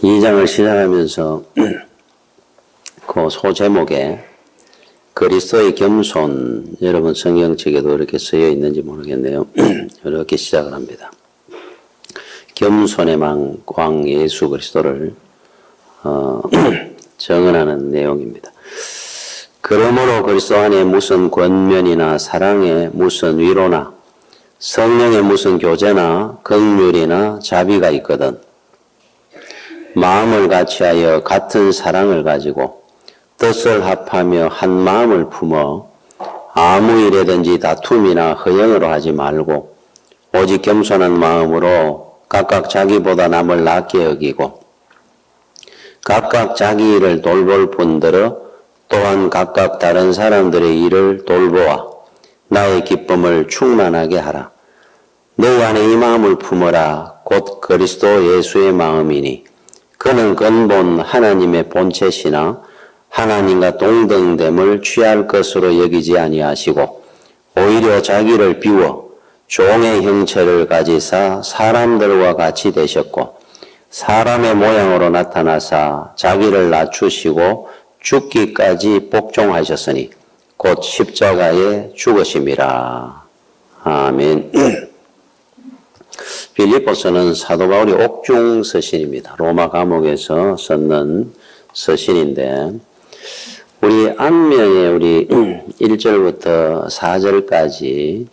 2장을 시작하면서 그 소제목에 그리스도의 겸손, 여러분 성경책에도 이렇게 쓰여 있는지 모르겠네요. 이렇게 시작을 합니다. 겸손의 왕 예수 그리스도를 정언하는 내용입니다. 그러므로 그리스도 안에 무슨 권면이나 사랑에 무슨 위로나 성령의 무슨 교제나 긍휼이나 자비가 있거든 마음을 같이하여 같은 사랑을 가지고 뜻을 합하며 한 마음을 품어 아무 일에든지 다툼이나 허영으로 하지 말고 오직 겸손한 마음으로 각각 자기보다 남을 낮게 여기고 각각 자기 일을 돌볼 뿐더러 또한 각각 다른 사람들의 일을 돌보아 나의 기쁨을 충만하게 하라. 너희 안에 이 마음을 품어라. 곧 그리스도 예수의 마음이니 그는 근본 하나님의 본체시나 하나님과 동등됨을 취할 것으로 여기지 아니하시고 오히려 자기를 비워 종의 형체를 가지사 사람들과 같이 되셨고 사람의 모양으로 나타나사 자기를 낮추시고 죽기까지 복종하셨으니 곧 십자가에 죽으심이라. 아멘. 빌립보서는 사도 바울이 옥중 서신입니다. 로마 감옥에서 썼는 서신인데 우리 앞면에 우리 1절부터 4절까지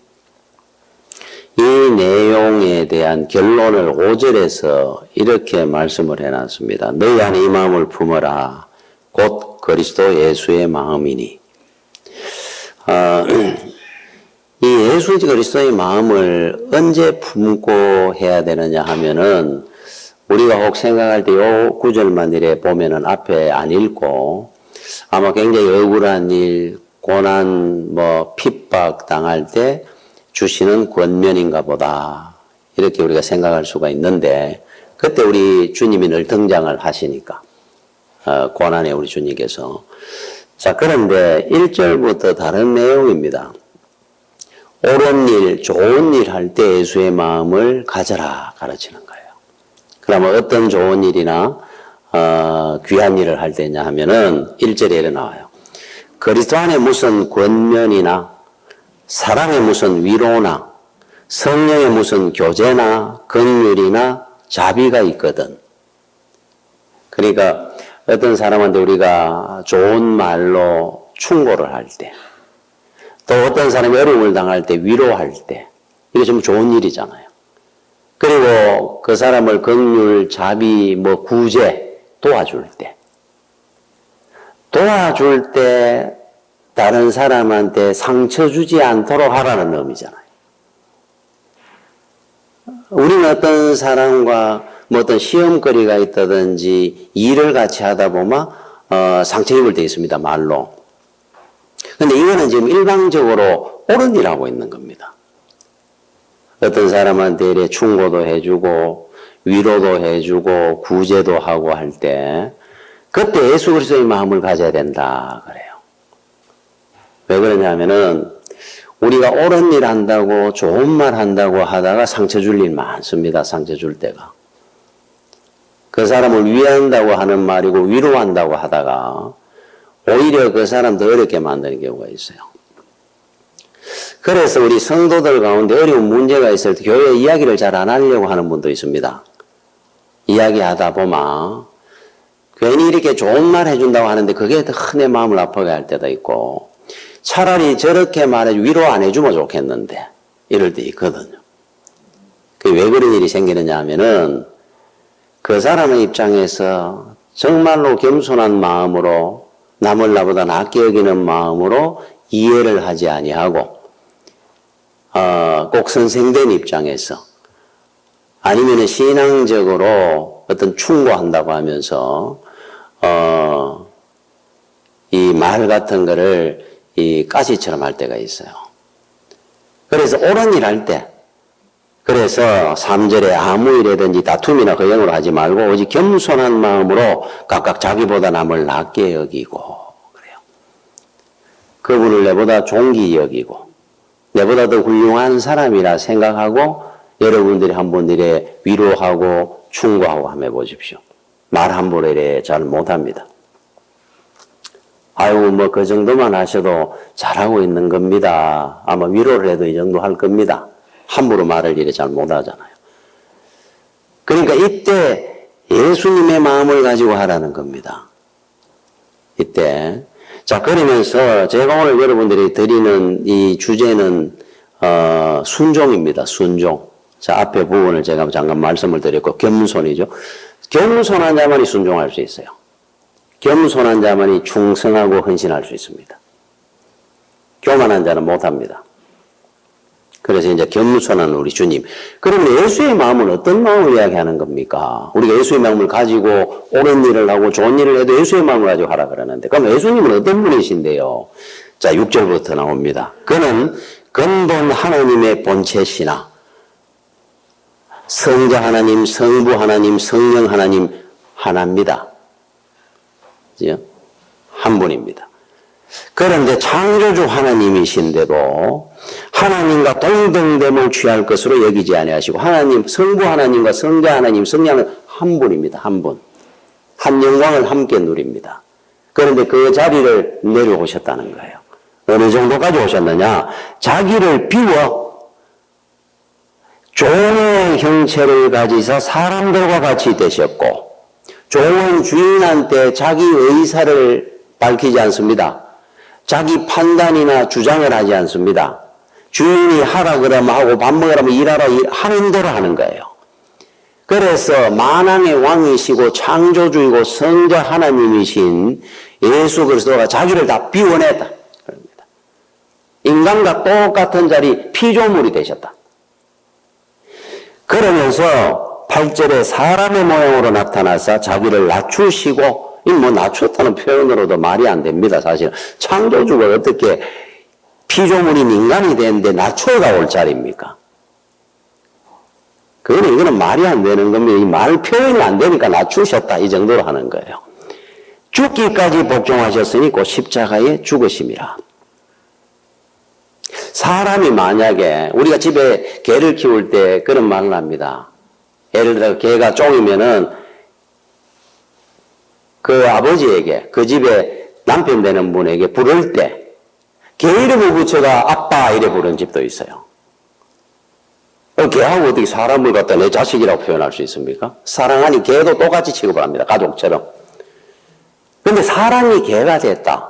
이 내용에 대한 결론을 5절에서 이렇게 말씀을 해놨습니다. 너희 안에 이 마음을 품어라. 곧 그리스도 예수의 마음이니. 이 예수 그리스도의 마음을 언제 품고 해야 되느냐 하면은 우리가 혹 생각할 때 요 구절만 이래 보면은 앞에 안 읽고 아마 굉장히 억울한 일, 고난, 핍박 당할 때 주시는 권면인가 보다. 이렇게 우리가 생각할 수가 있는데 그때 우리 주님이 늘 등장을 하시니까. 고난에 우리 주님께서. 자, 그런데 1절부터 다른 내용입니다. 옳은 일, 좋은 일 할 때 예수의 마음을 가져라 가르치는 거예요. 그러면 어떤 좋은 일이나 귀한 일을 할 때냐 하면은 1절에 이렇게 나와요. 그리스도 안에 무슨 권면이나 사랑의 무슨 위로나 성령의 무슨 교제나 긍휼이나 자비가 있거든. 그러니까 어떤 사람한테 우리가 좋은 말로 충고를 할 때 또 어떤 사람이 어려움을 당할 때 위로할 때 이게 좀 좋은 일이잖아요. 그리고 그 사람을 긍휼, 자비, 구제 도와줄 때 다른 사람한테 상처 주지 않도록 하라는 의미잖아요. 우리는 어떤 사람과 어떤 시험거리가 있다든지 일을 같이 하다 보면 상처 입을 때 있습니다. 말로. 근데 이거는 지금 일방적으로 옳은 일 하고 있는 겁니다. 어떤 사람한테 이래 충고도 해주고 위로도 해주고 구제도 하고 할 때 그때 예수 그리스도의 마음을 가져야 된다 그래요. 왜 그러냐면은 우리가 옳은 일 한다고 좋은 말 한다고 하다가 상처 줄 일 많습니다. 상처 줄 때가. 그 사람을 위한다고 하는 말이고 위로한다고 하다가 오히려 그 사람 더 어렵게 만드는 경우가 있어요. 그래서 우리 성도들 가운데 어려운 문제가 있을 때 교회 이야기를 잘 안 하려고 하는 분도 있습니다. 이야기하다 보면 괜히 이렇게 좋은 말 해준다고 하는데 그게 더 내 마음을 아프게 할 때도 있고 차라리 저렇게 말해 위로 안 해주면 좋겠는데 이럴 때 있거든요. 그게 왜 그런 일이 생기느냐 하면은 그 사람의 입장에서 정말로 겸손한 마음으로 남을 나보다 낫게 여기는 마음으로 이해를 하지 아니하고 꼭 선생된 입장에서 아니면 신앙적으로 어떤 충고한다고 하면서 이 말 같은 거를 이 가시처럼 할 때가 있어요. 그래서 옳은 일 할 때 그래서 3절에 아무 일에든지 다툼이나 허영으로 하지 말고 오직 겸손한 마음으로 각각 자기보다 남을 낮게 여기고 그래요. 그분을 내보다 존귀 여기고 내보다 더 훌륭한 사람이라 생각하고 여러분들이 한번 이래 위로하고 충고하고 한번 해보십시오. 말 함부로 이래 잘 못합니다. 아유, 뭐 그 정도만 하셔도 잘하고 있는 겁니다. 아마 위로를 해도 이 정도 할 겁니다. 함부로 말을 이래 잘 못하잖아요. 그러니까 이때 예수님의 마음을 가지고 하라는 겁니다. 이때. 자, 그러면서 제가 오늘 여러분들이 드리는 이 주제는 순종입니다. 순종. 자, 앞에 부분을 제가 잠깐 말씀을 드렸고, 겸손이죠. 겸손한 자만이 순종할 수 있어요. 겸손한 자만이 충성하고 헌신할 수 있습니다. 교만한 자는 못합니다. 그래서 이제 겸손한 우리 주님. 그러면 예수의 마음은 어떤 마음을 이야기하는 겁니까? 우리가 예수의 마음을 가지고 옳은 일을 하고 좋은 일을 해도 예수의 마음을 가지고 하라 그러는데, 그럼 예수님은 어떤 분이신데요? 자, 6절부터 나옵니다. 그는 근본 하나님의 본체시나 성자 하나님, 성부 하나님, 성령 하나님 하나입니다. 한 분입니다. 그런데 창조주 하나님이신데도 하나님과 동등됨을 취할 것으로 여기지 아니하시고 하나님, 성부 하나님과 성자 하나님, 성령은 한 분입니다. 한 분. 한 영광을 함께 누립니다. 그런데 그 자리를 내려오셨다는 거예요. 어느 정도까지 오셨느냐? 자기를 비워 종의 형체를 가지사 사람들과 같이 되셨고 종은 주인한테 자기 의사를 밝히지 않습니다. 자기 판단이나 주장을 하지 않습니다. 주인이 하라 그러면 하고 밥 먹으라면 일하라 하는 대로 하는 거예요. 그래서 만왕의 왕이시고 창조주이고 성자 하나님이신 예수 그리스도가 자기를 다 비워냈다. 그럽니다. 인간과 똑같은 자리 피조물이 되셨다. 그러면서 8절에 사람의 모양으로 나타나서 자기를 낮추시고, 이 뭐 낮췄다는 표현으로도 말이 안 됩니다. 사실 창조주가 어떻게 피조물인 인간이 되는데 낮춰가 올 자리입니까? 이거는 말이 안 되는 겁니다. 이 말 표현이 안 되니까 낮추셨다 이 정도로 하는 거예요. 죽기까지 복종하셨으니 곧 십자가에 죽으심이라. 사람이 만약에 우리가 집에 개를 키울 때 그런 말을 합니다. 예를 들어 개가 쫑이면은 그 아버지에게, 그 집에 남편 되는 분에게 부를 때 개 이름을 붙여가 아빠 이래 부르는 집도 있어요. 개하고 어떻게 사람을 갖다 내 자식이라고 표현할 수 있습니까? 사랑하니 개도 똑같이 취급을 합니다. 가족처럼. 근데 사람이 개가 됐다.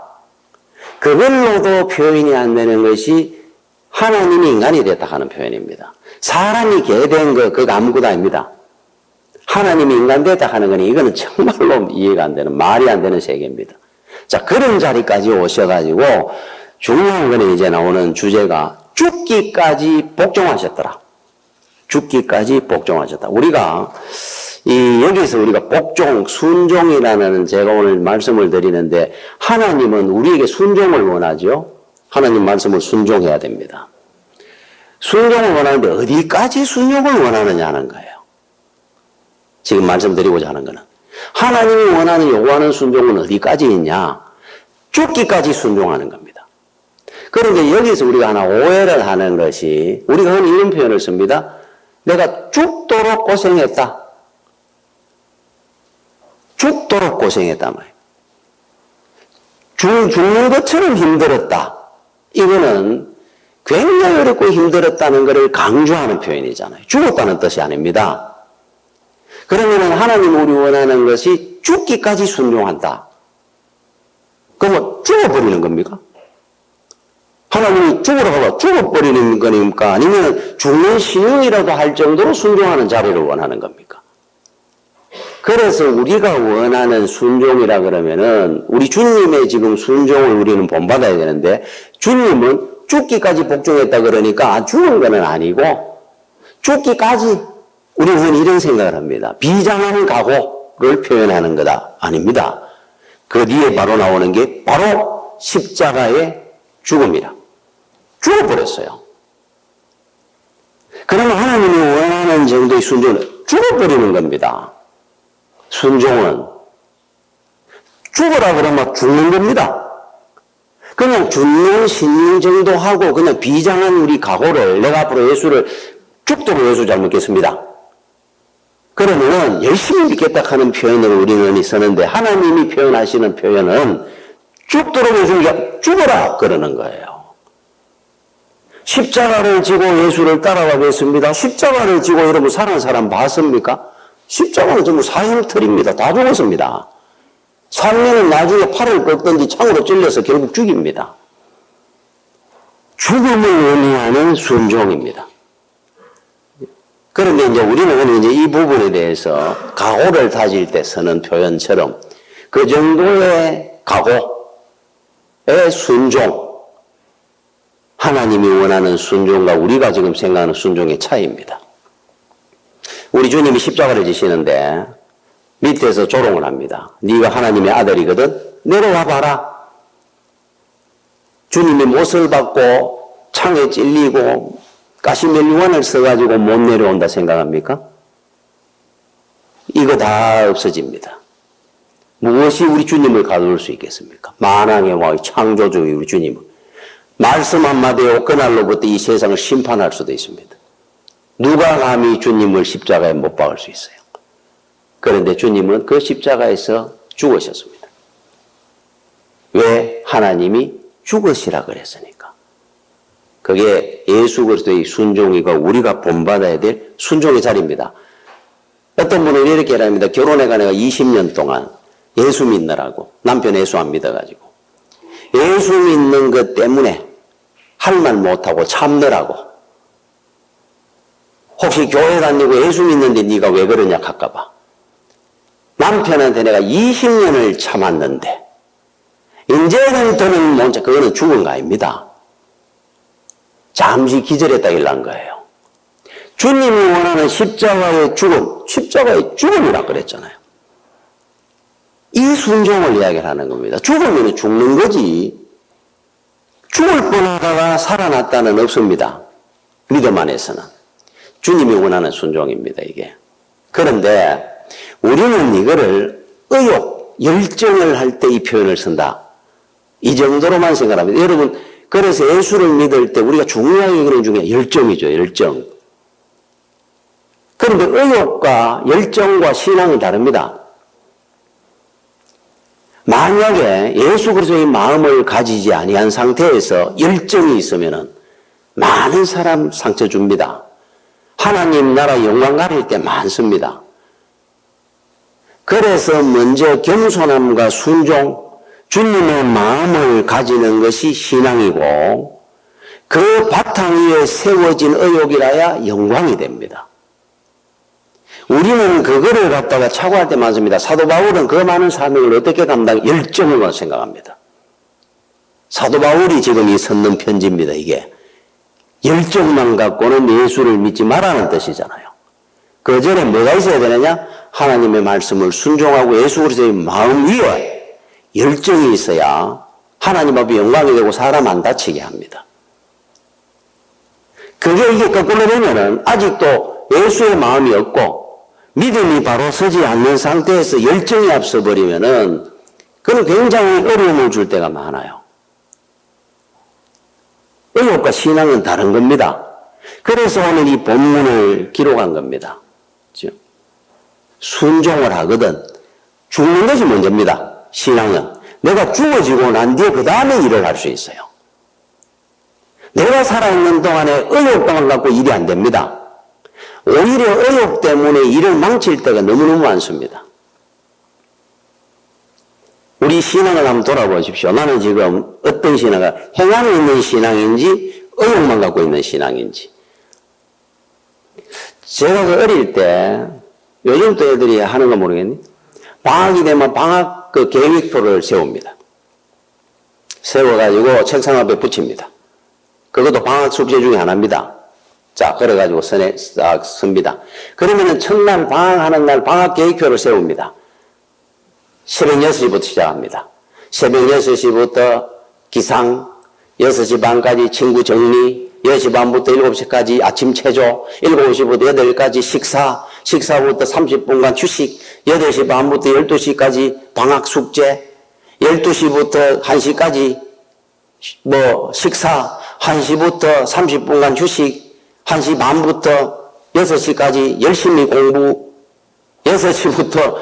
그걸로도 표현이 안 되는 것이 하나님이 인간이 됐다 하는 표현입니다. 사람이 개 된 거 그거 아무것도 아닙니다. 하나님이 인간 됐다 하는 거니 이거는 정말로 이해가 안 되는, 말이 안 되는 세계입니다. 자, 그런 자리까지 오셔가지고 중요한 거는 이제 나오는 주제가 죽기까지 복종하셨더라. 죽기까지 복종하셨다. 우리가 여기서 우리가 복종, 순종이라는 제가 오늘 말씀을 드리는데 하나님은 우리에게 순종을 원하죠. 하나님 말씀을 순종해야 됩니다. 순종을 원하는데 어디까지 순종을 원하느냐는 거예요. 지금 말씀드리고자 하는 거는 하나님이 원하는 요구하는 순종은 어디까지 있냐? 죽기까지 순종하는 겁니다. 그런데 여기서 우리가 하나 오해를 하는 것이 우리가 흔히 이런 표현을 씁니다. 내가 죽도록 고생했다. 죽도록 고생했다 말이에요. 죽는 것처럼 힘들었다. 이거는 굉장히 어렵고 힘들었다는 것을 강조하는 표현이잖아요. 죽었다는 뜻이 아닙니다. 그러면 하나님 우리 원하는 것이 죽기까지 순종한다. 그럼 죽어버리는 겁니까? 하나님이 죽으라고 하면 죽어버리는 거니까 아니면 죽는 신용이라도 할 정도로 순종하는 자리를 원하는 겁니까? 그래서 우리가 원하는 순종이라 그러면은 우리 주님의 지금 순종을 우리는 본받아야 되는데 주님은 죽기까지 복종했다 그러니까 죽은 건 아니고 죽기까지 우리는 이런 생각을 합니다. 비장한 각오를 표현하는 거다. 아닙니다. 그 뒤에 바로 나오는 게 바로 십자가의 죽음이라. 죽어버렸어요. 그러면 하나님이 원하는 정도의 순종은 죽어버리는 겁니다. 순종은 죽어라 그러면 죽는 겁니다. 그냥 죽는 신용 정도 하고 그냥 비장한 우리 각오를 내가 앞으로 예수를 죽도록 예수 잘 먹겠습니다. 그러면은 열심히 믿겠다 하는 표현으로 우리는 쓰는데 하나님이 표현하시는 표현은 죽도록 예수가 죽어라 그러는 거예요. 십자가를 지고 예수를 따라가겠습니다. 십자가를 지고 여러분 사는 사람 봤습니까? 십자가는 전부 사형틀입니다. 다 죽었습니다. 살면은 나중에 팔을 꺾든지 창으로 찔려서 결국 죽입니다. 죽음을 의미하는 순종입니다. 그런데 이제 우리는 이제 이 부분에 대해서 각오를 다질 때 쓰는 표현처럼 그 정도의 각오의 순종, 하나님이 원하는 순종과 우리가 지금 생각하는 순종의 차이입니다. 우리 주님이 십자가를 지시는데 밑에서 조롱을 합니다. 네가 하나님의 아들이거든 내려와 봐라. 주님의 못을 받고 창에 찔리고 가시멜리원을 써가지고 못 내려온다 생각합니까? 이거 다 없어집니다. 무엇이 우리 주님을 가둘 수 있겠습니까? 만왕의 왕 창조주의 우리 주님은 말씀 한마디로 그날로부터 이 세상을 심판할 수도 있습니다. 누가 감히 주님을 십자가에 못 박을 수 있어요? 그런데 주님은 그 십자가에서 죽으셨습니다. 왜? 하나님이 죽으시라 그랬으니까. 그게 예수 그리스도의 순종이고 우리가 본받아야 될 순종의 자리입니다. 어떤 분은 이렇게 합니다. 결혼해가 내가 20년 동안 예수 믿느라고 남편 예수 안 믿어가지고 예수 믿는 것 때문에 할 말 못하고 참느라고 혹시 교회 다니고 예수 믿는데 네가 왜 그러냐 할까봐 남편한테 내가 20년을 참았는데 이제는 더는 못 참, 그거는 죽은 거 아닙니다. 잠시 기절했다 일난 거예요. 주님이 원하는 십자가의 죽음, 십자가의 죽음이라 그랬잖아요. 이 순종을 이야기를 하는 겁니다. 죽으면 죽는 거지. 죽을 뻔하다가 살아났다는 없습니다. 믿음 안에서는. 주님이 원하는 순종입니다, 이게. 그런데 우리는 이거를 의욕, 열정을 할 때 이 표현을 쓴다. 이 정도로만 생각합니다. 여러분, 그래서 예수를 믿을 때 우리가 중요하게 여기는 중에 열정이죠, 열정. 그런데 의욕과 열정과 신앙은 다릅니다. 만약에 예수 그리스도의 마음을 가지지 아니한 상태에서 열정이 있으면은 많은 사람 상처 줍니다. 하나님 나라 영광 가릴 때 많습니다. 그래서 먼저 겸손함과 순종, 주님의 마음을 가지는 것이 신앙이고 그 바탕 위에 세워진 의욕이라야 영광이 됩니다. 우리는 그거를 갖다가 착오할 때 많습니다. 사도 바울은 그 많은 사명을 어떻게 열정으로 생각합니다. 사도 바울이 지금 이 썼는 편지입니다. 이게 열정만 갖고는 예수를 믿지 말라는 뜻이잖아요. 그 전에 뭐가 있어야 되느냐? 하나님의 말씀을 순종하고 예수 그리스도의 마음 위에 열정이 있어야 하나님 앞에 영광이 되고 사람 안 다치게 합니다. 그게 이게 거꾸로 되면은 아직도 예수의 마음이 없고 믿음이 바로 서지 않는 상태에서 열정이 앞서버리면은 그건 굉장히 어려움을 줄 때가 많아요. 의욕과 신앙은 다른 겁니다. 그래서 오늘 이 본문을 기록한 겁니다. 그렇죠? 순종을 하거든 죽는 것이 먼저입니다. 신앙은 내가 죽어지고 난 뒤에 그 다음에 일을 할 수 있어요. 내가 살아있는 동안에 의욕만 갖고 일이 안 됩니다. 오히려 의욕 때문에 일을 망칠 때가 너무너무 많습니다. 우리 신앙을 한번 돌아보십시오. 나는 지금 어떤 신앙을 행함이 있는 신앙인지 의욕만 갖고 있는 신앙인지. 제가 그 어릴 때 요즘 또 애들이 하는 거 모르겠니? 방학이 되면 방학 그 계획표를 세웁니다. 세워가지고 책상 앞에 붙입니다. 그것도 방학 숙제 중에 하나입니다. 자, 그래가지고 선에 싹 씁니다. 그러면은 첫날 방학하는 날 방학 계획표를 세웁니다. 새벽 6시부터 시작합니다. 새벽 6시부터 기상, 6시 반까지 친구 정리, 6시 반부터 7시까지 아침 체조, 7시부터 8시까지 식사부터 30분간 휴식, 8시 반부터 12시까지 방학 숙제, 12시부터 1시까지 식사, 1시부터 30분간 휴식, 1시 반부터 6시까지 열심히 공부, 6시부터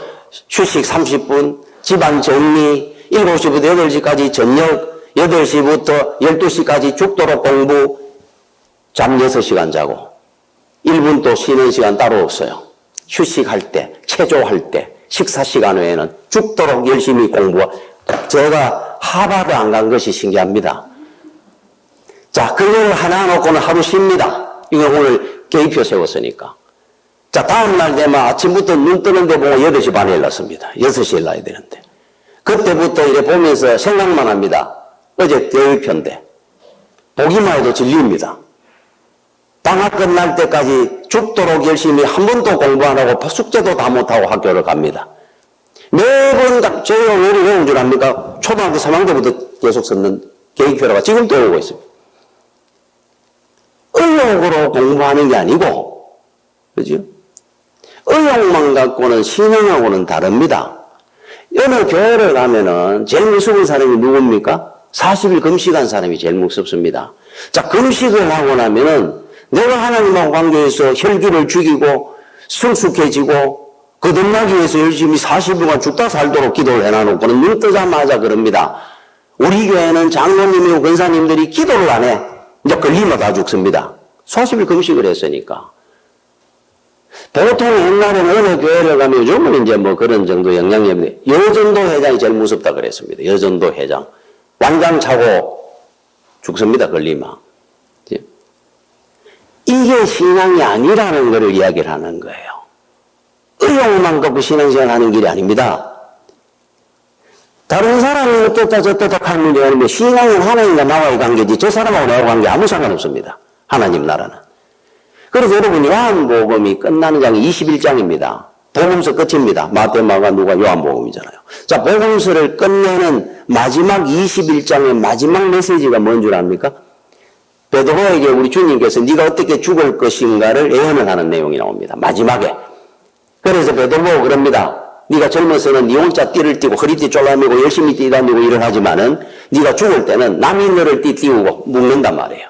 휴식 30분, 집안 정리, 7시부터 8시까지 저녁, 8시부터 12시까지 죽도록 공부, 잠 6시간 자고 1분 또 쉬는 시간 따로 없어요. 휴식할 때, 체조할 때, 식사 시간 외에는 죽도록 열심히 공부하고 제가 하버드 안 간 것이 신기합니다. 자, 그걸 하나 놓고는 하루 쉽니다. 이거 오늘 계획표 세웠으니까. 자, 다음날 되면 아침부터 눈 뜨는데 보면 8시 반에 일났습니다. 6시에 일어나야 되는데. 그때부터 이래 보면서 생각만 합니다. 어제 계획표인데. 보기만 해도 진리입니다. 방학 끝날 때까지 죽도록 열심히 한 번도 공부 안 하고 숙제도 다 못하고 학교를 갑니다. 매번 제가 왜 외운 줄 압니까? 초등학교 3학년부터 계속 썼는 계획표라고 지금도 오고 있습니다. 의욕으로 공부하는 게 아니고, 그죠? 의욕만 갖고는 신앙하고는 다릅니다. 어느 교회를 가면은 제일 무서운 사람이 누굽니까? 40일 금식한 사람이 제일 무섭습니다. 자, 금식을 하고 나면은 내가 하나님하고 관계에서 혈기를 죽이고 성숙해지고 거듭나기 위해서 열심히 40일간 죽다 살도록 기도를 해놔놓고는 눈 뜨자마자 그럽니다. 우리 교회는 장로님이고 권사님들이 기도를 안 해. 이제 걸리면 다 죽습니다. 40일 금식을 했으니까. 보통 옛날에는 어느 교회를 가면 요즘은 이제 뭐 그런 정도 영향력인데 여전도 회장이 제일 무섭다 그랬습니다. 여전도 회장. 완장 차고 죽습니다. 걸리면. 이게 신앙이 아니라는 것을 이야기를 하는 거예요. 의욕만 갖고 신앙생활 하는 길이 아닙니다. 다른 사람이 어떻다 저떻다 하는 문제가 아니면 신앙은 하나님과 나와의 관계지 저 사람하고 나와의 관계 아무 상관없습니다. 하나님 나라는. 그래서 여러분 요한복음이 끝나는 장이 21장입니다. 복음서 끝입니다. 마태, 마가, 누가, 요한복음이잖아요. 자, 복음서를 끝내는 마지막 21장의 마지막 메시지가 뭔 줄 압니까? 베드로에게 우리 주님께서 네가 어떻게 죽을 것인가를 예언을 하는 내용이 나옵니다. 마지막에. 그래서 베드로가 그럽니다. 네가 젊어서는 네 혼자 띠를 띠고 허리띠 졸라매고 열심히 뛰다니고 일을 하지만은 네가 죽을 때는 남이 너를 띠우고 묶는단 말이에요.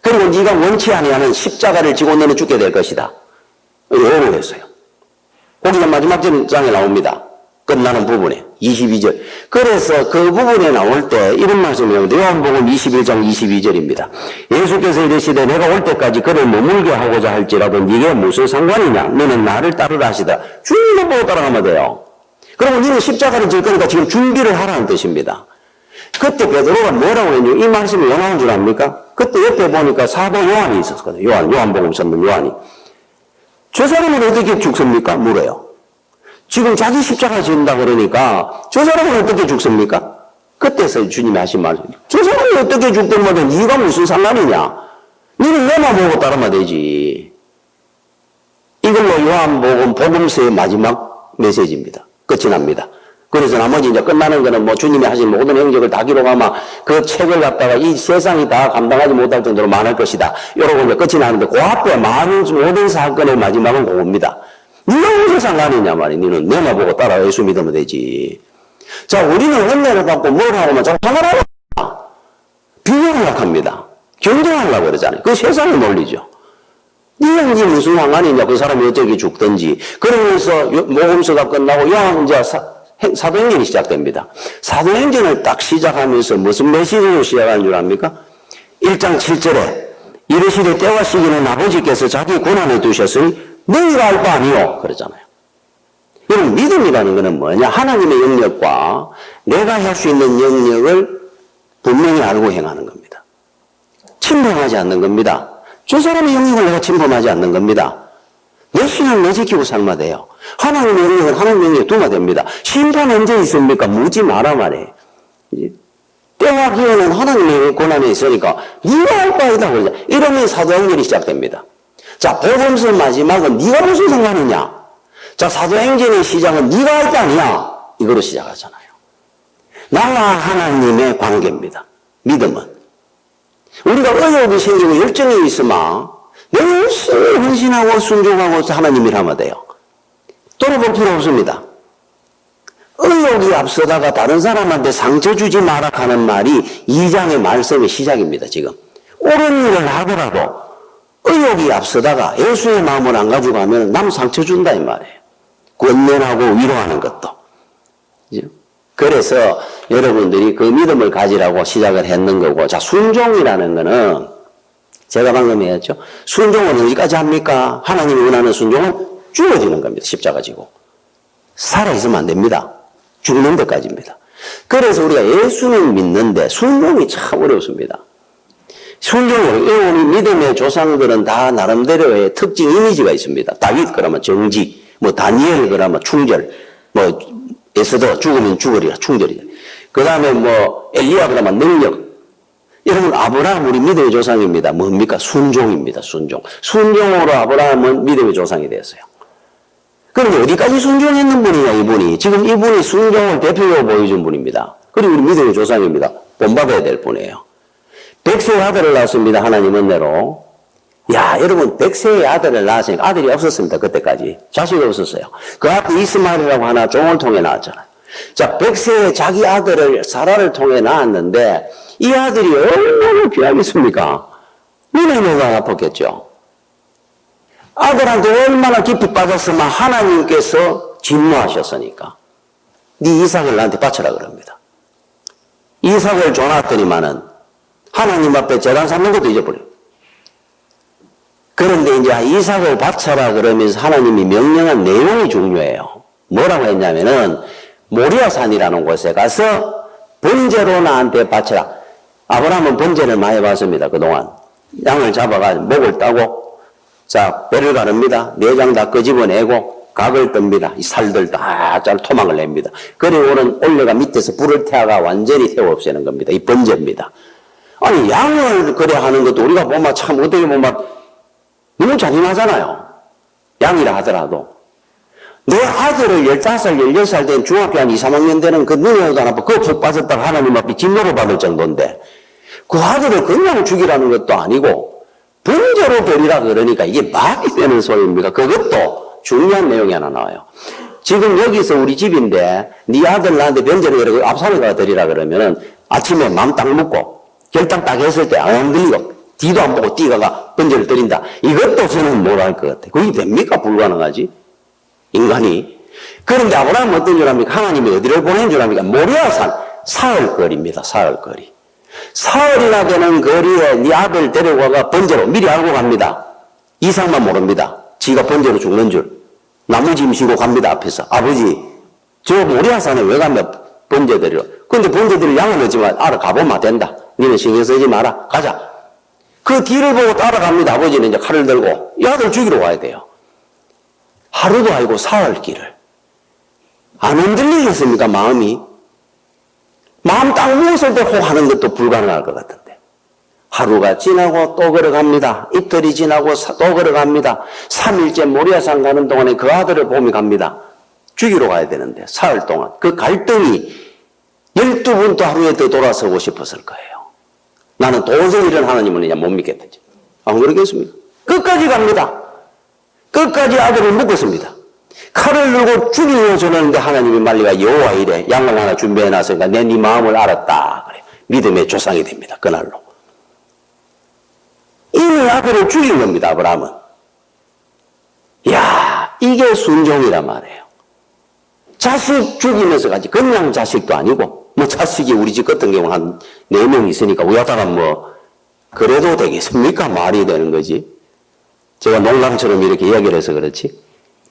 그리고 네가 원치 아니하는 십자가를 지고 너는 죽게 될 것이다. 예언을 했어요. 거기가 마지막 장에 나옵니다. 끝나는 부분에 22절. 그래서 그 부분에 나올 때 이런 말씀이 나옵니다. 요한복음 21장 22절입니다. 예수께서 이르시되 내가 올 때까지 그를 머물게 하고자 할지라도 네게 무슨 상관이냐? 너는 나를 따르라 하시다. 주님만 보고 따라가면 돼요. 그러면 너는 십자가를 질 거니까 지금 준비를 하라는 뜻입니다. 그때 베드로가 뭐라고 했냐? 이 말씀이 왜 나온 줄 압니까? 그때 옆에 보니까 사도 요한이 있었거든요. 요한복음 썼는 요한이. 저 사람은 어떻게 죽습니까? 물어요. 지금 자기 십자가 진다 그러니까 저 사람은 어떻게 죽습니까? 그때서 주님이 하신 말씀. 저 사람이 어떻게 죽든 뭐든 네가 무슨 상관이냐? 너는 내만 보고 따르면 되지. 이걸로 요한복음 복음서의 마지막 메시지입니다. 끝이 납니다. 그래서 나머지 이제 끝나는 거는 뭐 주님이 하신 모든 행적을 다 기록하면 그 책을 갖다가 이 세상이 다 감당하지 못할 정도로 많을 것이다. 이러고 이제 끝이 나는데 그 앞에 많은 모든 사건의 마지막은 그겁니다. 네가 무슨 상관이냐 말이야. 너는 내만 보고 따라 예수 믿으면 되지. 자, 우리는 은혜를 받고 뭘 하고만 자꾸 상관하고 비교를 합니다. 경쟁하려고 그러잖아요. 그 세상의 논리죠. 네가 이제 무슨 상관이냐. 그 사람이 어떻게 죽든지. 그러면서 모험서가 끝나고 이제 사도행전이 시작됩니다. 사도행전을 딱 시작하면서 무슨 메시지로 시작하는 줄 압니까? 1장 7절에 이르시되 때와 시기는 아버지께서 자기 권한에 두셨으니 너희가 알 바 아니요. 그러잖아요. 여러분, 믿음이라는 것은 뭐냐? 하나님의 영역과 내가 할 수 있는 영역을 분명히 알고 행하는 겁니다. 침범하지 않는 겁니다. 저 사람의 영역을 내가 침범하지 않는 겁니다. 내 신앙을 내 지키고 살면 돼요. 하나님의 영역은 하나님의 영역에 두면 됩니다. 심판 언제 있습니까? 묻지 마라 말이에요. 때와 기회는 하나님의 권한에 있으니까 네가 할 바이다 그러자. 이러면 사도행전이 시작됩니다. 자, 복음서 마지막은 네가 무슨 상관이냐? 자, 사도행전의 시작은 네가 할 거 아니야? 이거로 시작하잖아요. 나와 하나님의 관계입니다. 믿음은. 우리가 의욕이 생기고 열정이 있으면 내가 열심히 헌신하고 순종하고 하나님 일하면 돼요. 돌아볼 필요 없습니다. 의욕이 앞서다가 다른 사람한테 상처 주지 마라 하는 말이 2장의 말씀의 시작입니다. 지금 옳은 일을 하더라도 의욕이 앞서다가 예수의 마음을 안 가지고 하면 남 상처 준다 이 말이에요. 권면하고 위로하는 것도. 그래서 여러분들이 그 믿음을 가지라고 시작을 했는 거고, 자, 순종이라는 거는 제가 방금 얘기했죠. 순종은 어디까지 합니까? 하나님이 원하는 순종은 죽어지는 겁니다. 십자가 지고. 살아있으면 안 됩니다. 죽는 데까지입니다. 그래서 우리가 예수는 믿는데 순종이 참 어렵습니다. 순종을, 우리 믿음의 조상들은 다 나름대로의 특징 이미지가 있습니다. 다윗 그러면 정직, 뭐 다니엘 그러면 충절, 뭐 에스더 죽으면 죽으리라 충절이다. 그 다음에 뭐 엘리야 그러면 능력. 여러분 아브라함 우리 믿음의 조상입니다. 뭡니까? 순종입니다. 순종. 순종으로 아브라함은 믿음의 조상이 되었어요. 그런데 어디까지 순종했는 분이냐 이분이. 지금 이분이 순종을 대표로 보여준 분입니다. 그리고 우리 믿음의 조상입니다. 본받아야 될 분이에요. 백세의 아들을 낳았습니다. 하나님 은혜로. 야, 여러분, 백세의 아들을 낳았으니까 아들이 없었습니다. 그때까지. 자식이 없었어요. 그 앞에 이스마엘이라고 하나 종을 통해 낳았잖아요. 자, 백세의 자기 아들을 사라를 통해 낳았는데 이 아들이 얼마나 귀하겠습니까? 눈에 뭐가 아팠겠죠. 아들한테 얼마나 깊이 빠졌으면 하나님께서 진노하셨으니까. 네 이삭을 나한테 바쳐라 그럽니다. 이삭을 줘놨더니만은 하나님 앞에 제단 삼는 것도 잊어버려요. 그런데 이제 이삭을 바쳐라 그러면서 하나님이 명령한 내용이 중요해요. 뭐라고 했냐면은 모리아산이라는 곳에 가서 번제로 나한테 바쳐라. 아브라함은 번제를 많이 받습니다. 그동안. 양을 잡아가지고 목을 따고 자 배를 가릅니다. 내장 다 끄집어내고 각을 뜹니다. 이 살들 다 토막을 냅니다. 그리고는 올려가 밑에서 불을 태워가 완전히 태워 없애는 겁니다. 이 번제입니다. 아니 양을 그래 하는 것도 우리가 보면 참 어떻게 보면 너무 잔인하잖아요. 양이라 하더라도. 내 아들을 15살, 16살 된 중학교 한 2, 3학년 되는 그 눈에도 안 아파. 그거 푹 빠졌다가 하나님 앞에 진노를 받을 정도인데 그 아들을 그냥 죽이라는 것도 아니고 번제로 드리라 그러니까 이게 말이 되는 소리입니까? 그것도 중요한 내용이 하나 나와요. 지금 여기서 우리 집인데 네 아들 나한테 번제로 드리고 앞산에 가 드리라 그러면은 아침에 맘 딱 먹고 결단 딱 했을 때 안 흔들리고 뒤도 안 보고 뛰어가 번제를 드린다. 이것도 저는 뭘 할 것 같아요. 그게 됩니까? 불가능하지. 인간이. 그런데 아브라함은 어떤 줄 압니까? 하나님이 어디를 보낸 줄 압니까? 모리아산 사흘거리입니다. 사흘거리. 사흘이나 되는 거리에 네 아들 데려가가 번제로 미리 알고 갑니다. 이상만 모릅니다. 지가 번제로 죽는 줄. 나무 짐시고 갑니다. 앞에서. 아버지 저 모리아산에 왜 가면 번제 드리러. 근데 번제 드릴 양은 없지만 알아가보면 된다. 니는 신경 쓰지 마라. 가자. 그 뒤를 보고 따라갑니다. 아버지는 이제 칼을 들고 이 아들 죽이러 가야 돼요. 하루도 아니고 사흘 길을. 안 흔들리겠습니까? 마음이. 마음 딱 누웠을 때 혹 하는 것도 불가능할 것 같은데. 하루가 지나고 또 걸어갑니다. 이틀이 지나고 또 걸어갑니다. 3일째 모리아산 가는 동안에 그 아들을 보며 갑니다. 죽이러 가야 되는데 사흘 동안. 그 갈등이 12번 또 하루에 더 돌아서고 싶었을 거예요. 나는 도저히 이런 하나님을 그냥 못 믿겠다지. 안 그러겠습니까? 끝까지 갑니다. 끝까지 아들을 묶었습니다. 칼을 들고 죽이려 저러는데 하나님이 말리가 여호와 이래 양을 하나 준비해놨으니까 내 네 마음을 알았다. 그래. 믿음의 조상이 됩니다. 그날로. 이미 아들을 죽인 겁니다. 아브라함은. 이야 이게 순종이란 말이에요. 자식 죽이면서까지 그냥 자식도 아니고 뭐 자식이 우리 집 같은 경우는 한 4명 있으니까 우야다가 뭐 그래도 되겠습니까? 말이 되는 거지. 제가 농담처럼 이렇게 이야기를 해서 그렇지.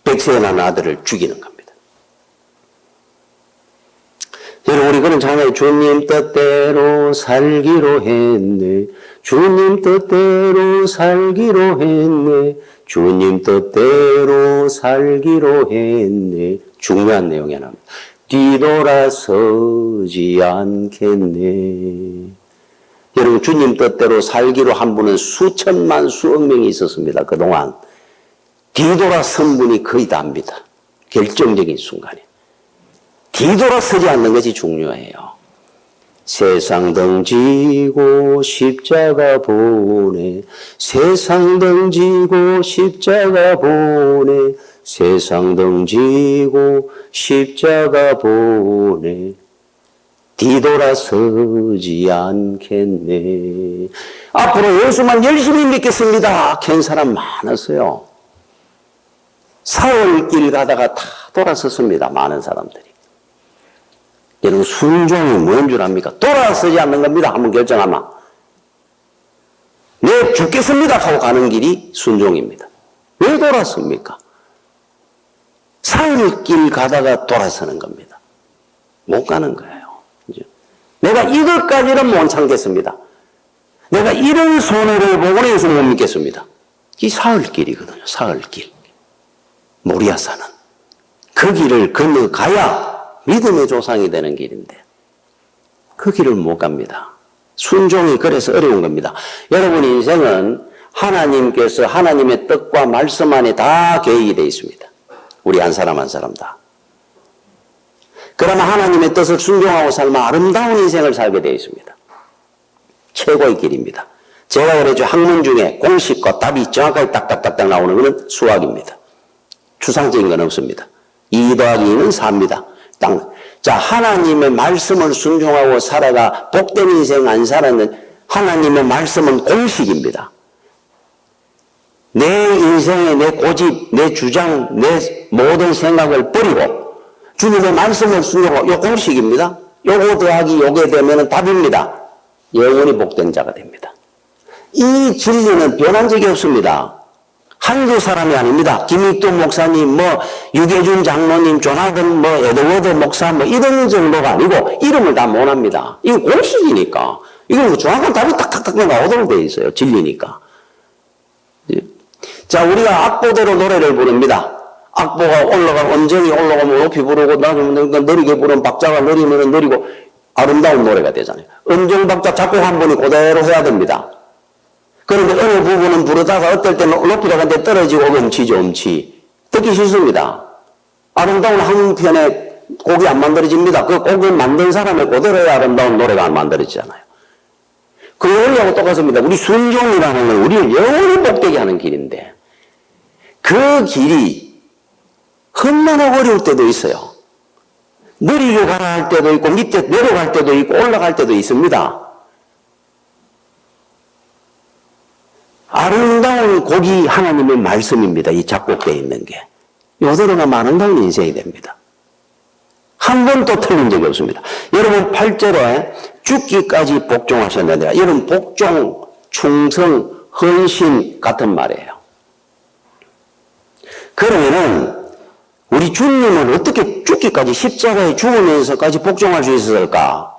백세에 난 아들을 죽이는 겁니다. 여러분 우리 그런 장면에 주님 뜻대로 살기로 했네. 주님 뜻대로 살기로 했네. 주님 뜻대로 살기로 했네. 중요한 내용이 나옵니다. 뒤돌아서지 않겠네. 여러분 주님 뜻대로 살기로 한 분은 수천만 수억 명이 있었습니다. 그동안. 뒤돌아선 분이 거의 다입니다. 결정적인 순간에. 뒤돌아서지 않는 것이 중요해요. 세상 등지고 십자가 보내. 세상 등지고 십자가 보내. 세상 등지고 십자가 보내. 뒤돌아서지 않겠네. 앞으로 예수만 열심히 믿겠습니다. 캔 사람 많았어요. 사흘길 가다가 다 돌아섰습니다. 많은 사람들이. 여러분, 순종이 뭔 줄 압니까? 돌아서지 않는 겁니다. 한번 결정하면. 네, 죽겠습니다 하고 가는 길이 순종입니다. 왜 돌아섭니까? 사흘길 가다가 돌아서는 겁니다. 못 가는 거예요. 내가 이것까지는 못 참겠습니다. 내가 이런 손해를 보고는 예수 못 믿겠습니다. 이 사흘길이거든요. 사흘길. 모리아산은. 그 길을 건너가야 믿음의 조상이 되는 길인데 그 길을 못 갑니다. 순종이 그래서 어려운 겁니다. 여러분 인생은 하나님께서 하나님의 뜻과 말씀 안에 다 계획이 되어 있습니다. 우리 한 사람 한 사람 다. 그러면 하나님의 뜻을 순종하고 살면 아름다운 인생을 살게 되어 있습니다. 최고의 길입니다. 제가 그랬죠. 학문 중에 공식과 답이 정확하게 딱딱딱딱 나오는 것은 수학입니다. 추상적인 건 없습니다. 2 더하기 2는 4입니다. 자, 하나님의 말씀을 순종하고 살아가 복된 인생 안 살았는 하나님의 말씀은 공식입니다. 내 인생의 내 고집, 내 주장, 내 모든 생각을 버리고 주님의 말씀을 순종하고 이 공식입니다. 요거 더하기 요게 되면 답입니다. 영원히 복된 자가 됩니다. 이 진리는 변한 적이 없습니다. 한두 사람이 아닙니다. 김익도 목사님, 유계준 장로님, 조나든, 에드워드 목사, 이런 정도가 아니고, 이름을 다 못합니다. 이건 공식이니까. 이건 정확한 답이 탁탁탁 나오도록 되어 있어요. 진리니까. 자, 우리가 악보대로 노래를 부릅니다. 악보가 음정이 올라가면 높이 부르고, 나중에 느리게 부르면 박자가 느리면 느리고, 아름다운 노래가 되잖아요. 음정, 박자, 작곡 한 번이 그대로 해야 됩니다. 그런데 어느 부분은 부르다가 어떨 때는 높이가 근데 떨어지고 음치죠, 음치. 듣기 싫습니다. 아름다운 한 편의 곡이 안 만들어집니다. 그 곡을 만든 사람의 그대로의 아름다운 노래가 안 만들어지잖아요. 그 원리하고 똑같습니다. 우리 순종이라는 건 우리를 영원히 복되게 하는 길인데 그 길이 험난하고 어려울 때도 있어요. 느리게 가라 할 때도 있고 밑에 내려갈 때도 있고 올라갈 때도 있습니다. 아름다운 곡이 하나님의 말씀입니다. 이 작곡되어 있는 게. 요대로가 아름다운 인생이 됩니다. 한 번도 틀린 적이 없습니다. 여러분 8절에 죽기까지 복종하셨는데 여러분 복종, 충성, 헌신 같은 말이에요. 그러면은 우리 주님은 어떻게 죽기까지 십자가에 죽으면서까지 복종할 수 있었을까?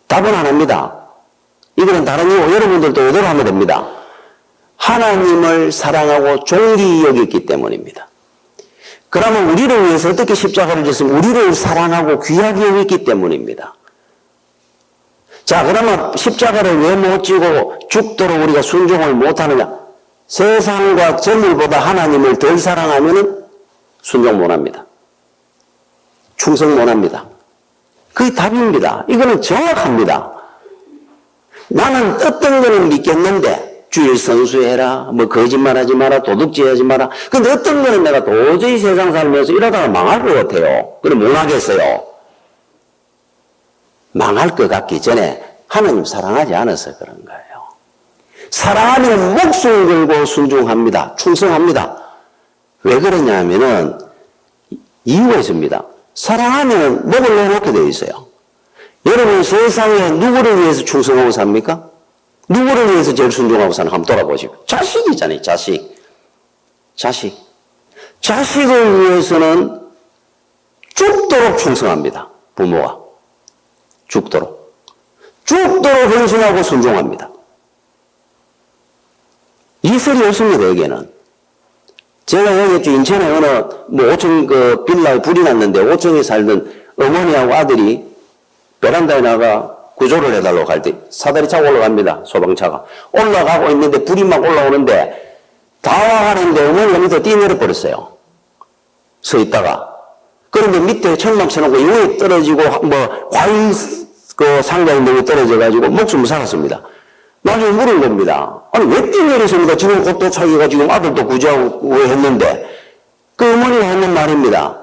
답은 안 합니다. 이거는 다른 이유, 여러분들도 이대로 하면 됩니다. 하나님을 사랑하고 존귀히 여겼기 때문입니다. 그러면 우리를 위해서 어떻게 십자가를 졌으면 우리를 사랑하고 귀하게 여겼기 때문입니다. 자, 그러면 십자가를 왜 못 지고 죽도록 우리가 순종을 못하느냐? 세상과 재물보다 하나님을 덜 사랑하면 순종 못합니다. 충성 못합니다. 그게 답입니다. 이거는 정확합니다. 나는 어떤 거는 믿겠는데 주일 성수해라, 거짓말하지 마라, 도둑질하지 마라. 근데 어떤 거는 내가 도저히 세상 살면서 이러다가 망할 것 같아요. 그럼 못 하겠어요. 망할 것 같기 전에 하나님 사랑하지 않아서 그런 거예요. 사랑하면 목숨 걸고 순종합니다. 충성합니다. 왜 그러냐 하면은 이유가 있습니다. 사랑하면 목을 내놓게 되어 있어요. 여러분 세상에 누구를 위해서 충성하고 삽니까? 누구를 위해서 제일 순종하고 사는 한번 돌아보시고. 자식이잖아요. 자식. 자식을 위해서는 죽도록 충성합니다. 부모가. 죽도록 헌신하고 순종합니다. 이설이 없습니다. 여기에는. 제가 여기 인천에 어느 5층 빌라에 불이 났는데 5층에 살던 어머니하고 아들이 베란다에 나가 구조를 해달라고 할 때 사다리 차고 올라갑니다. 소방차가. 올라가고 있는데 불이 막 올라오는데 다 와가는데 어머니가 밑에 뛰내려 버렸어요. 서 있다가. 그런데 밑에 천막 쳐놓고 이거에 떨어지고 과일 상자에 너무 떨어져가지고 목숨을 살았습니다. 나중에 물은 겁니다. 아니 왜 뛰내렸습니까? 지금 곧 도착해가 지금 아들도 구조하고 했는데 그 어머니가 했는 말입니다.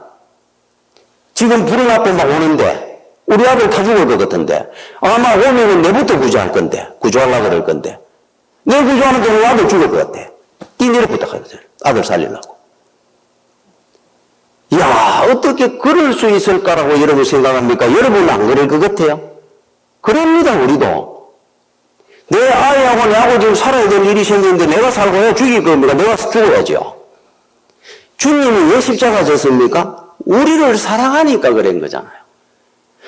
지금 불은 앞에 막 오는데 우리 아들 타 죽을 것 같은데. 아마 오면은 내부터 구조할 건데. 구조하려고 그럴 건데. 내 구조하는데 우리 아들 죽을 것 같아. 뛰내려 부탁하거든. 아들 살리려고. 야, 어떻게 그럴 수 있을까라고 여러분 생각합니까? 여러분은 안 그럴 것 같아요? 그럽니다, 우리도. 내 아이하고 내하고 지금 살아야 될 일이 생기는데 내가 살고 해 죽일 겁니까? 내가 죽어야죠. 주님이 왜 십자가 졌습니까? 우리를 사랑하니까 그런 거잖아요.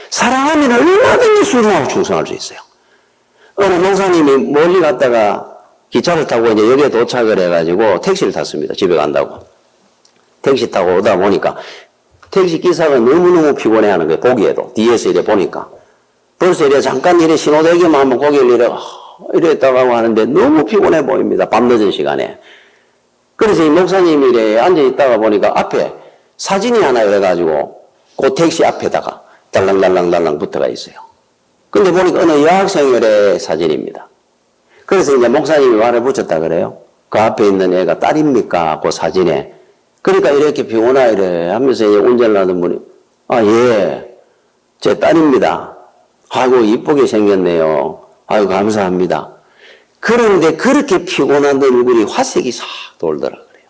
사랑하면 얼마든지 순종하고 충성할 수 있어요. 어느 목사님이 멀리 갔다가 기차를 타고 이제 여기에 도착을 해가지고 택시를 탔습니다. 집에 간다고. 택시 타고 오다 보니까 택시 기사가 너무너무 피곤해 하는 거예요. 보기에도. 뒤에서 이래 보니까. 벌써 이래 잠깐 이래 신호대기만 한번 고개를 이랬다고 하는데 너무 피곤해 보입니다. 밤늦은 시간에. 그래서 이 목사님이 이래 앉아있다가 보니까 앞에 사진이 하나 이래가지고 그 택시 앞에다가 달랑달랑달랑 붙어가 있어요. 근데 보니까 어느 여학생의 사진입니다. 그래서 이제 목사님이 말을 붙였다 그래요. 그 앞에 있는 애가 딸입니까? 그 사진에. 그러니까 이렇게 피곤하 이래 하면서 운전을 하던 분이, 아, 예, 제 딸입니다. 아이고, 이쁘게 생겼네요. 아이고, 감사합니다. 그런데 그렇게 피곤한 얼굴이 화색이 싹 돌더라 그래요.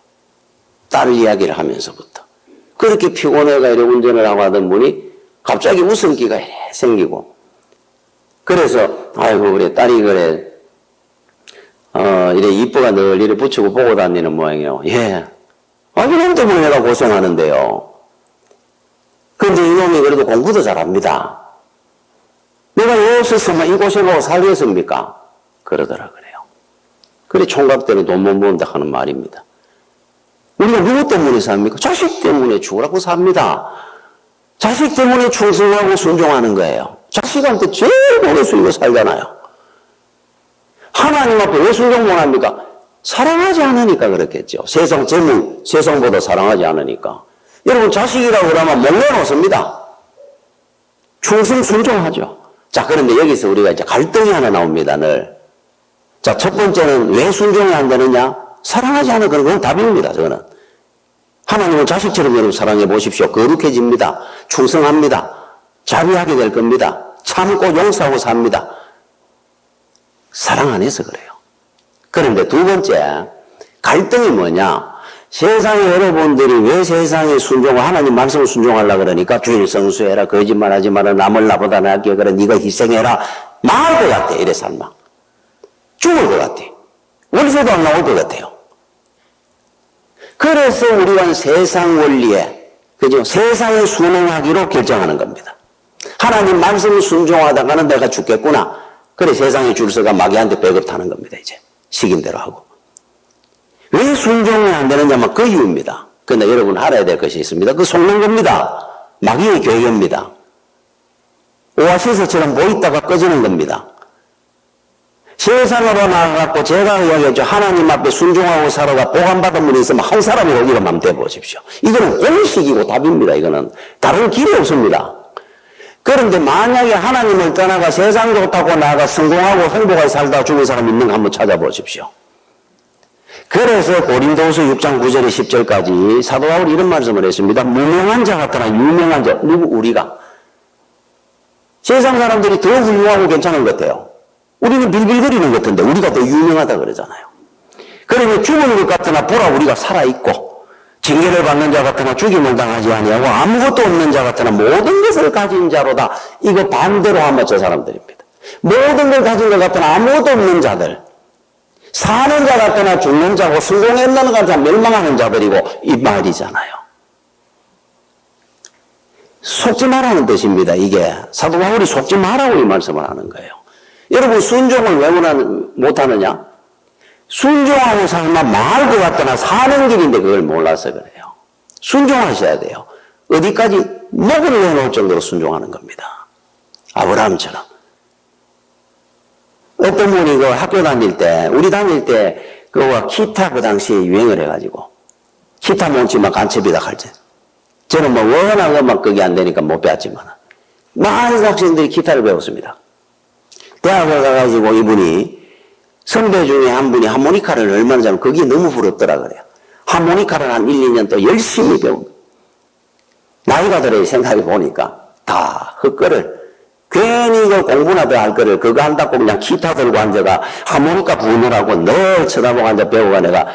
딸 이야기를 하면서부터. 그렇게 피곤해가 이래 운전을 하고 하던 분이 갑자기 웃음기가 생기고. 그래서, 아이고, 그래, 딸이 그래, 이래 이뻐가 늘 이래 붙이고 보고 다니는 모양이에요. 예. 아, 이놈 때문에 내가 고생하는데요. 근데 이놈이 그래도 공부도 잘합니다. 내가 왜 없었으면 이 고생하고 살겠습니까? 그러더라 그래요. 그래 총각들은 돈 못 모은다 하는 말입니다. 우리가 누구 때문에 삽니까? 자식 때문에 죽으라고 삽니다. 자식 때문에 충성하고 순종하는 거예요. 자식한테 제일 오래 숨기고 살잖아요. 하나님 앞에 왜 순종 못 합니까? 사랑하지 않으니까 그렇겠죠. 세상 재물, 세상보다 사랑하지 않으니까. 여러분 자식이라고 그러면 못 내놓습니다. 충성 순종하죠. 자, 그런데 여기서 우리가 이제 갈등이 하나 나옵니다, 늘. 자, 첫 번째는 왜 순종이 안 되느냐? 사랑하지 않으니까 그건 답입니다, 저는. 하나님은 자식처럼 여러분 사랑해 보십시오. 거룩해집니다. 충성합니다. 자비하게 될 겁니다. 참고 용서하고 삽니다. 사랑 안 해서 그래요. 그런데 두 번째, 갈등이 뭐냐? 세상에 여러분들이 왜 세상에 순종을, 하나님 말씀을 순종하려고 그러니까 주일 성수해라, 거짓말하지 마라, 남을 나보다 낫게 그래, 네가 희생해라. 나을 것 같아, 이래 살마. 죽을 것 같아. 월세도 안 나올 것 같아요. 그래서 우리가 세상 원리에, 그죠? 세상에 순응하기로 결정하는 겁니다. 하나님 말씀을 순종하다가는 내가 죽겠구나. 그래 세상에 줄 서가 마귀한테 배급 타는 겁니다, 이제. 시킨 대로 하고. 왜 순종이 안 되느냐면 그 이유입니다. 그런데 여러분 알아야 될 것이 있습니다. 그 속는 겁니다. 마귀의 교회입니다. 오아시스처럼 보이다가 꺼지는 겁니다. 세상으로 나가갖고 제가 이야기했죠. 하나님 앞에 순종하고 살아가 보관받은 분이 있으면 한 사람이 오기로 맘 대보십시오. 이거는 공식이고 답입니다. 이거는 다른 길이 없습니다. 그런데 만약에 하나님을 떠나가 세상 좋다고 나가 성공하고 행복하게 살다 죽은 사람 있는 거 한번 찾아보십시오. 그래서 고린도후서 6장 9절에 10절까지 사도 바울이 이런 말씀을 했습니다. 무명한 자 같으나 유명한 자, 누구? 우리가. 세상 사람들이 더 훌륭하고 괜찮은 것 같아요. 우리는 빌빌거리는 것 같은데 우리가 더 유명하다 그러잖아요. 그러면 죽은 것 같으나 보라 우리가 살아있고 징계를 받는 자 같으나 죽임을 당하지 아니하고 아무것도 없는 자 같으나 모든 것을 가진 자로다. 이거 반대로 하면 저 사람들입니다. 모든 걸 가진 것 같으나 아무것도 없는 자들. 사는 자 같으나 죽는 자고 성공했는 것 같으나 멸망하는 자들이고 이 말이잖아요. 속지 말라는 뜻입니다. 이게 사도 바울이 속지 말라고 이 말씀을 하는 거예요. 여러분 순종을 왜 못하느냐? 순종하고 살면 망할 것 같거나 사는 길인데 그걸 몰라서 그래요. 순종하셔야 돼요. 어디까지 목을 내놓을 정도로 순종하는 겁니다. 아브라함처럼. 어떤 분이 그 학교 다닐 때, 우리 다닐 때, 그거가 기타 그 당시에 유행을 해가지고, 기타 몬치 막 간첩이다 할 때. 저는 뭐 워낙 음악 그게 안 되니까 못 배웠지만, 많은 학생들이 기타를 배웠습니다. 대학을 가가지고 이분이 선배 중에 한 분이 하모니카를 얼마나 잘하면 그게 너무 부럽더라 그래요. 하모니카를 한 1, 2년 또 열심히 배운. 나이가 들어 생각해 보니까 다 헛걸을 괜히 그 공부나 더 할 거를 그거 한다고 그냥 기타 들고 앉아가 하모니카 부느라고 늘 쳐다보고 앉아 배우가 내가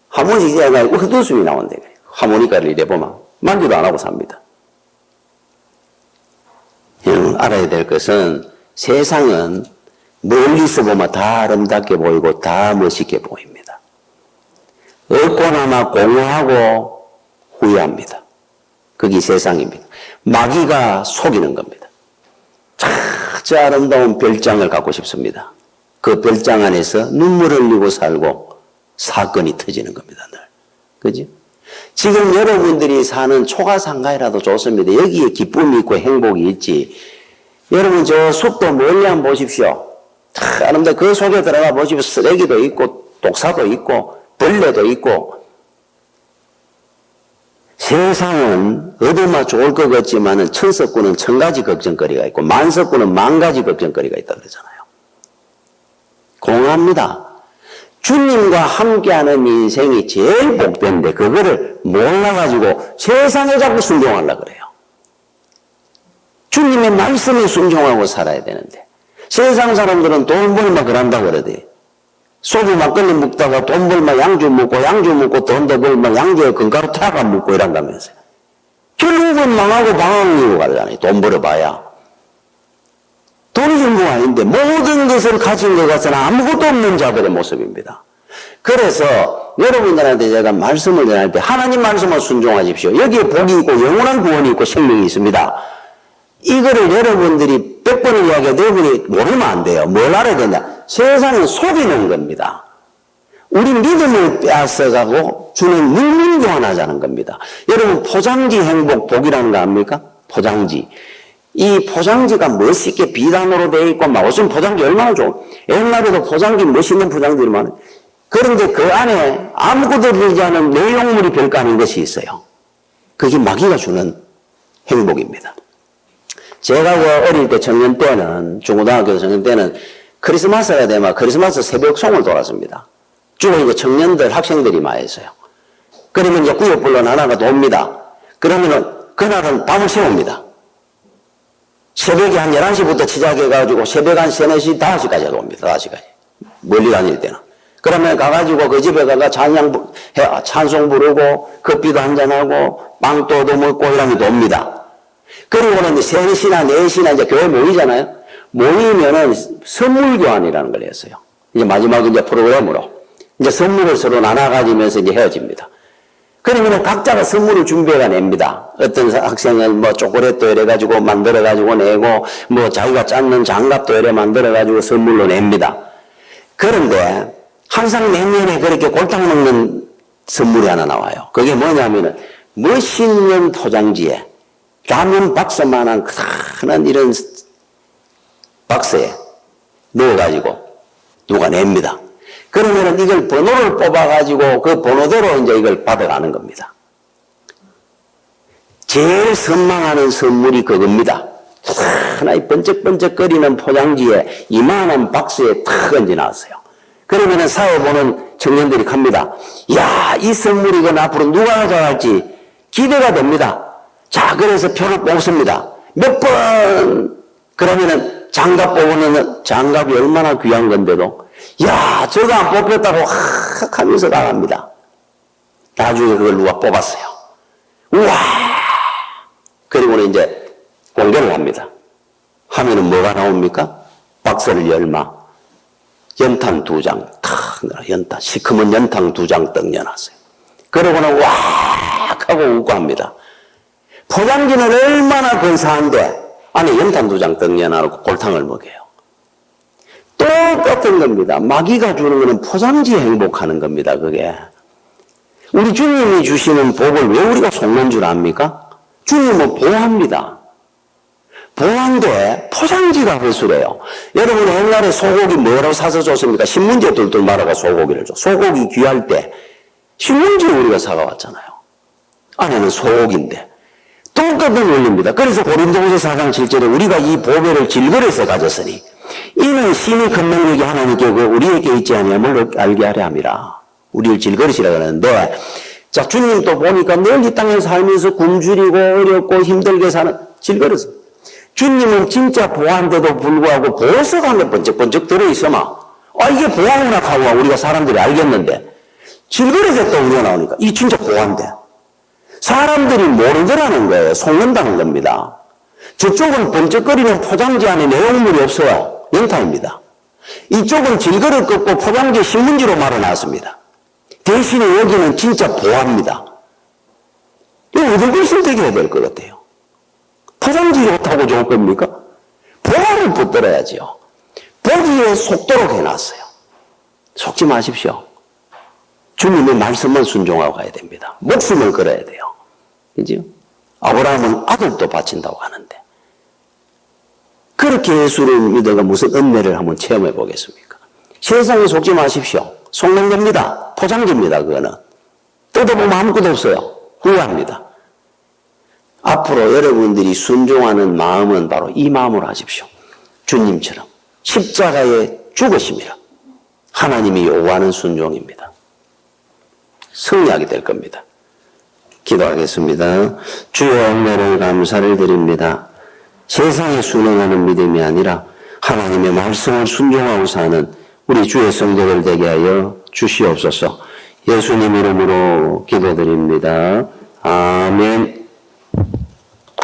하모니카 헛웃음이 나온대. 하모니카를 이래 보면 만지도 안 하고 삽니다. 알아야 될 것은 세상은 멀리서 보면 다 아름답게 보이고 다 멋있게 보입니다. 얻고나마 공허하고 후회합니다. 그게 세상입니다. 마귀가 속이는 겁니다. 저 아름다운 별장을 갖고 싶습니다. 그 별장 안에서 눈물 흘리고 살고 사건이 터지는 겁니다. 늘. 그지? 지금 여러분들이 사는 초가상가이라도 좋습니다. 여기에 기쁨이 있고 행복이 있지. 여러분 저 숲도 멀리 한번 보십시오. 아름다운 그 속에 들어가 보십시오. 쓰레기도 있고 독사도 있고 벌레도 있고. 세상은 얻어마 좋을 것 같지만은 천석구는 천 가지 걱정거리가 있고 만석구는 만 가지 걱정거리가 있다 그러잖아요. 공허합니다. 주님과 함께하는 인생이 제일 복된데 그거를 몰라가지고 세상에 자꾸 순종하려고 그래요. 주님의 말씀에 순종하고 살아야 되는데 세상 사람들은 돈 벌면 그런다고 그러대. 소주 막걸리 먹다가 돈 벌면 양주 먹고 돈 더 벌면 양주에 건가루 타가 먹고 이런다면서요. 결국은 망하고 방황으로 가잖아요. 돈 벌어봐야. 돈이 전부가 아닌데 모든 것을 가진 것 같으나 아무것도 없는 자들의 모습입니다. 그래서 여러분들한테 제가 말씀을 전할 때 하나님 말씀을 순종하십시오. 여기에 복이 있고 영원한 구원이 있고 생명이 있습니다. 이거를 여러분들이 100번을 이야기해도 여러분이 모르면 안 돼요. 뭘 알아야 되냐? 세상은 속이는 겁니다. 우리 믿음을 빼앗아가고 주는 물문교환하자는 겁니다. 여러분 포장지 행복 복이라는 거 압니까? 포장지. 이 포장지가 멋있게 비단으로 되어 있고 막 요즘 포장지 얼마나 좋아. 옛날에도 포장지 멋있는 포장지를 많아요. 그런데 그 안에 아무것도 들지 않은 내용물이 별거 아닌 것이 있어요. 그게 마귀가 주는 행복입니다. 제가 그 어릴 때 청년 때는 중고등학교 청년 때는 크리스마스가 되면 크리스마스 새벽송을 돌았습니다. 주로 이거 청년들 학생들이 많이 했어요. 그러면 이제 구역불론 하나가 돕니다. 그러면은 그날은 밤을 새웁니다. 새벽에 한 11시부터 시작해가지고 새벽 한 3, 4시, 5시까지 옵니다. 5시까지. 멀리 다닐 때는. 그러면 가가지고 그 집에 가가 찬송 부르고 커피도 한잔하고 빵도 얻어먹고 이러면 옵니다. 그리고는 3시나 4시나 이제 교회 모이잖아요. 모이면은 선물 교환이라는 걸 했어요. 이제 마지막 이제 프로그램으로. 이제 선물을 서로 나눠가지면서 이제 헤어집니다. 그러면 각자가 선물을 준비해가 냅니다. 어떤 학생은 뭐 초콜릿도 이래가지고 만들어가지고 내고 뭐 자기가 짰는 장갑도 이래 만들어가지고 선물로 냅니다. 그런데 항상 내년에 그렇게 골탕 먹는 선물이 하나 나와요. 그게 뭐냐면은 멋있는 포장지에 라면 박스만한 큰 이런 박스에 넣어가지고 누가 냅니다. 그러면은 이걸 번호를 뽑아가지고 그 번호대로 이제 이걸 받아가는 겁니다. 제일 선망하는 선물이 그겁니다. 하나의 번쩍번쩍거리는 포장지에 이만한 박스에 탁 얹어놨어요. 그러면은 사회 보는 청년들이 갑니다. 야, 이 선물이 이건 앞으로 누가 가져갈지 기대가 됩니다. 자, 그래서 표를 뽑습니다. 몇 번, 그러면은 장갑 뽑으면 장갑이 얼마나 귀한 건데도, 야, 저거 안 뽑혔다고 확 하면서 나갑니다. 나중에 그걸 누가 뽑았어요. 우와! 그리고는 이제 공개를 합니다. 하면은 뭐가 나옵니까? 박스를 열마. 연탄 2장, 탁, 연탄, 시커먼 연탄 2장 떡 내놨어요. 그러고는 왁! 하고 웃고 합니다. 포장지는 얼마나 근사한데 안에 연탄 2장 떡 내놔놓고 골탕을 먹여요. 똑같은 겁니다. 마귀가 주는 것은 포장지에 행복하는 겁니다. 그게. 우리 주님이 주시는 복을 왜 우리가 속는 줄 압니까? 주님은 보호합니다. 보호한데 포장지가 허술해요. 여러분 옛날에 소고기 뭐라고 사서 줬습니까? 신문지에 뚫뚫 말아가 소고기를 줘. 소고기 귀할 때 신문지에 우리가 사가왔잖아요. 안에는 소고기인데. 똑같은 원리입니다. 그래서 고린도후서 4장 7절에 우리가 이 보배를 질거려서 가졌으니 이는 심히 큰 능력이 하나님께 우리에게 있지 아니함을 알게 하려 함이라. 우리를 질거리시라 그러는데, 자, 주님 또 보니까 늘 이 땅에 살면서 굶주리고 어렵고 힘들게 사는 질거렸어. 주님은 진짜 보아한데도 불구하고 보석 안에 번쩍번쩍 들어있어마. 이게 보아구나 하고 우리가 사람들이 알겠는데 질그릇에 또 우리가 나오니까 이 진짜 보아인데 사람들이 모르더라는 거예요. 속는다는 겁니다. 저쪽은 번쩍거리는 포장지 안에 내용물이 없어요. 연탄입니다. 이쪽은 질그릇 꺾고 포장지 신문지로 말아놨습니다. 대신에 여기는 진짜 보아입니다. 이거 어떤 걸 선택해야 될 것 같아요? 포장지 좋다고 좋을 겁니까? 보아를 붙들어야지요. 보기에 속도록 해놨어요. 속지 마십시오. 주님의 말씀만 순종하고 가야 됩니다. 목숨을 걸어야 돼요. 그죠? 아브라함은 아들도 바친다고 하는데 그렇게 예수를 믿어가 무슨 은혜를 한번 체험해 보겠습니까? 세상에 속지 마십시오. 속는 겁니다. 포장지입니다. 그거는. 뜯어보면 아무것도 없어요. 후회합니다. 앞으로 여러분들이 순종하는 마음은 바로 이 마음으로 하십시오. 주님처럼 십자가에 죽으심이라 하나님이 요구하는 순종입니다. 승리하게 될 겁니다. 기도하겠습니다. 주여 은혜를 감사를 드립니다. 세상에 순응하는 믿음이 아니라 하나님의 말씀을 순종하고 사는 우리 주의 성도들 되게 하여 주시옵소서. 예수님 이름으로 기도드립니다. 아멘.